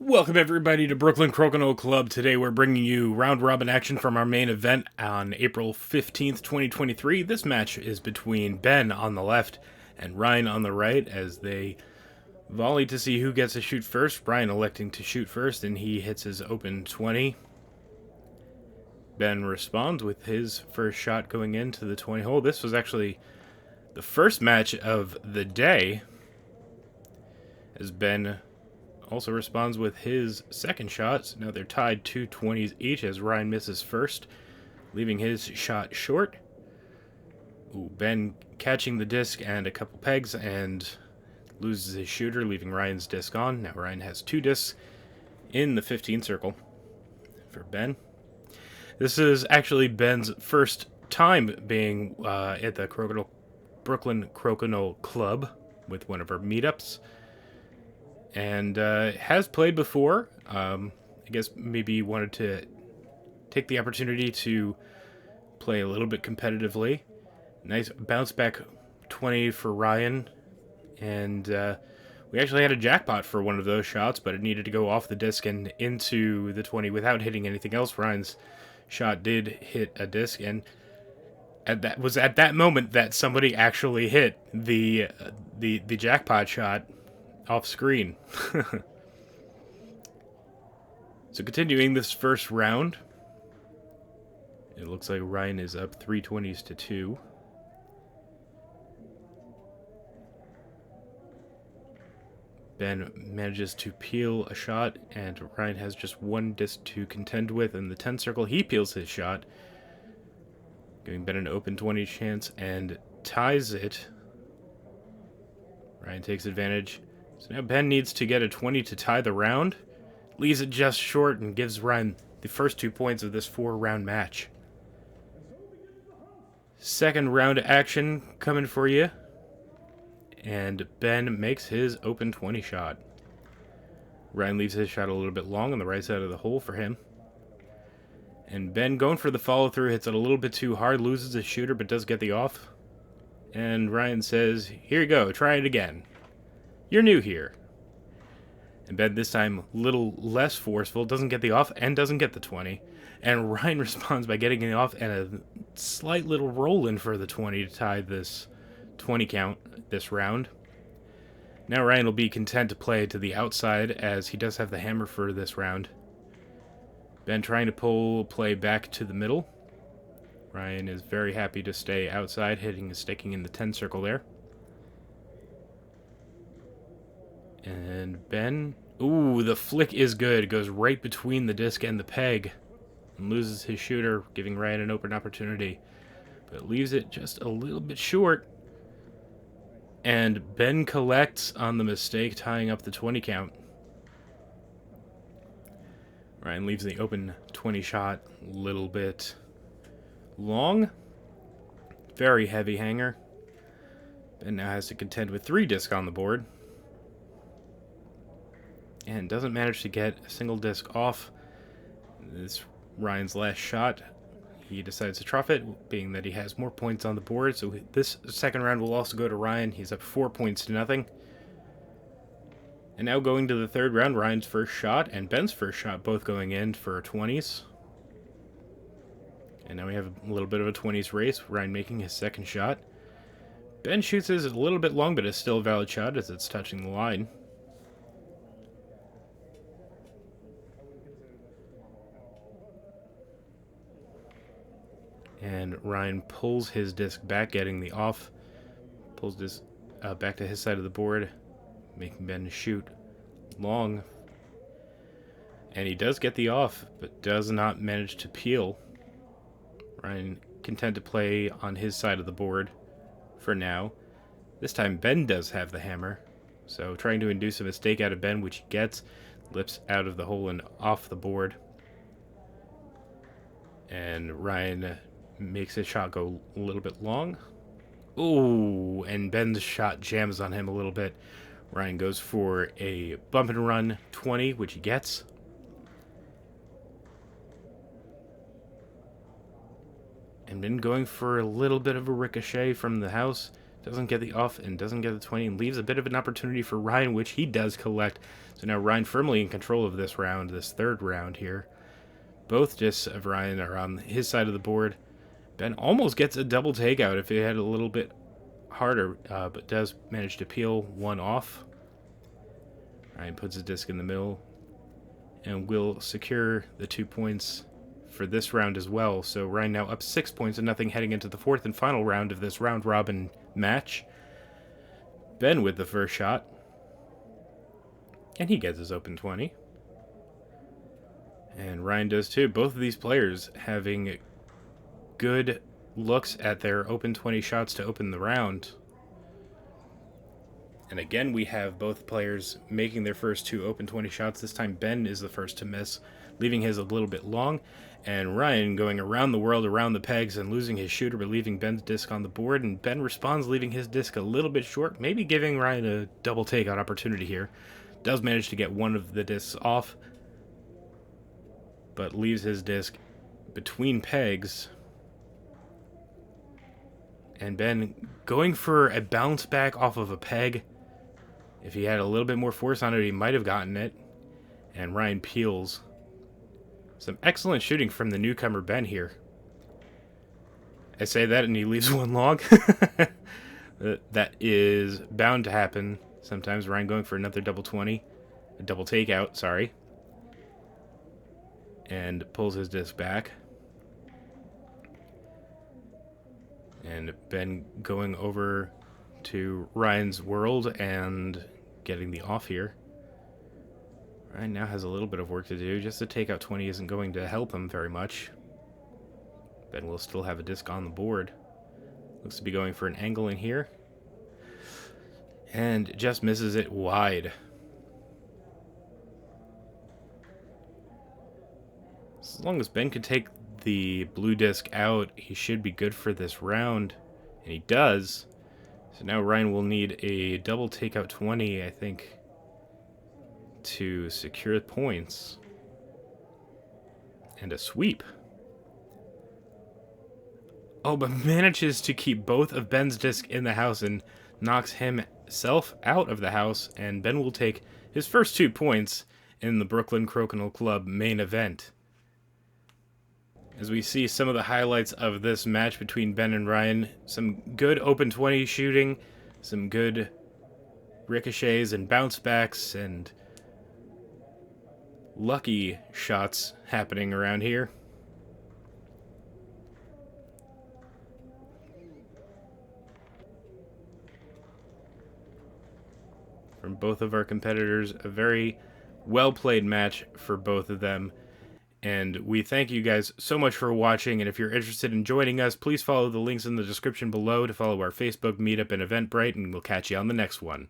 Welcome everybody to Brooklyn Crokinole Club. Today we're bringing you round-robin action from our main event on April 15th, 2023. This match is between Ben on the left and Ryan on the right as they volley to see who gets to shoot first. Ryan electing to shoot first and he hits his open 20. Ben responds with his first shot going into the 20 hole. This was actually the first match of the day as Ben also responds with his second shot. So now they're tied 2 20s each as Ryan misses first, leaving his shot short. Ben catching the disc and a couple pegs and loses his shooter, leaving Ryan's disc on. Now Ryan has 2 discs in the 15 circle for Ben. This is actually Ben's first time being at the Brooklyn Crokinole Club with one of our meetups. And has played before. I guess maybe wanted to take the opportunity to play a little bit competitively. Nice bounce back 20 for Ryan. And we actually had a jackpot for one of those shots, but it needed to go off the disc and into the 20 without hitting anything else. Ryan's shot did hit a disc, and at that moment that somebody actually hit the jackpot shot off screen. So continuing this first round, it looks like Ryan is up 3 20s to 2. Ben manages to peel a shot, and Ryan has just one disc to contend with. In the 10 circle, he peels his shot, giving Ben an open 20 chance and ties it. Ryan takes advantage. So now Ben needs to get a 20 to tie the round, leaves it just short, and gives Ryan the first 2 points of this 4-round match. Second round action coming for you, and Ben makes his open 20 shot. Ryan leaves his shot a little bit long on the right side of the hole for him. And Ben going for the follow-through, hits it a little bit too hard, loses his shooter, but does get the off. And Ryan says, "Here you go, try it again. You're new here." And Ben this time a little less forceful, doesn't get the off and doesn't get the 20. And Ryan responds by getting it off and a slight little roll in for the 20 to tie this 20 count this round. Now Ryan will be content to play to the outside as he does have the hammer for this round. Ben trying to pull play back to the middle. Ryan is very happy to stay outside, hitting and sticking in the 10 circle there. And Ben, the flick is good. Goes right between the disc and the peg. And loses his shooter, giving Ryan an open opportunity. But leaves it just a little bit short. And Ben collects on the mistake, tying up the 20 count. Ryan leaves the open 20 shot a little bit long. Very heavy hanger. Ben now has to contend with 3 discs on the board. And doesn't manage to get a single disc off. This is Ryan's last shot. He decides to trough it, being that he has more points on the board. So this second round will also go to Ryan. He's up 4 points to nothing. And now going to the third round, Ryan's first shot and Ben's first shot both going in for 20s. And now we have a little bit of a 20s race. Ryan making his second shot. Ben shoots his a little bit long, but it's still a valid shot as it's touching the line. And Ryan pulls his disc back, getting the off. Pulls this back to his side of the board, making Ben shoot long. And he does get the off, but does not manage to peel. Ryan content to play on his side of the board for now. This time Ben does have the hammer. So trying to induce a mistake out of Ben, which he gets. Lips out of the hole and off the board. And Ryan makes his shot go a little bit long. And Ben's shot jams on him a little bit. Ryan goes for a bump and run 20, which he gets. And Ben going for a little bit of a ricochet from the house. Doesn't get the off and doesn't get the 20 and leaves a bit of an opportunity for Ryan, which he does collect. So now Ryan firmly in control of this round, this third round here. Both discs of Ryan are on his side of the board. Ben almost gets a double takeout if he had a little bit harder, but does manage to peel one off. Ryan puts his disc in the middle and will secure the 2 points for this round as well. So Ryan now up 6 points to nothing heading into the fourth and final round of this round robin match. Ben with the first shot. And he gets his open 20. And Ryan does too. Both of these players having good looks at their open 20 shots to open the round. And again, we have both players making their first 2 open 20 shots. This time Ben is the first to miss, leaving his a little bit long. And Ryan going around the world, around the pegs, and losing his shooter, but leaving Ben's disc on the board. And Ben responds, leaving his disc a little bit short, maybe giving Ryan a double takeout opportunity here. Does manage to get one of the discs off, but leaves his disc between pegs. And Ben going for a bounce back off of a peg. If he had a little bit more force on it, he might have gotten it. And Ryan peels. Some excellent shooting from the newcomer Ben here. I say that and he leaves one long. That is bound to happen sometimes. Ryan going for another double 20. A double takeout, sorry. And pulls his disc back. And Ben going over to Ryan's world and getting the off here. Ryan now has a little bit of work to do. Just the takeout 20 isn't going to help him very much. Ben will still have a disc on the board. Looks to be going for an angle in here. And just misses it wide. As long as Ben could take the blue disc out, he should be good for this round. And he does. So now Ryan will need a double takeout 20, I think, to secure points. And a sweep. Oh, but manages to keep both of Ben's discs in the house and knocks himself out of the house. And Ben will take his first 2 points in the Brooklyn Crokinole Club main event. As we see some of the highlights of this match between Ben and Ryan, some good open 20 shooting, some good ricochets and bounce backs, and lucky shots happening around here. From both of our competitors, a very well-played match for both of them. And we thank you guys so much for watching, and if you're interested in joining us, please follow the links in the description below to follow our Facebook meetup and Eventbrite, and we'll catch you on the next one.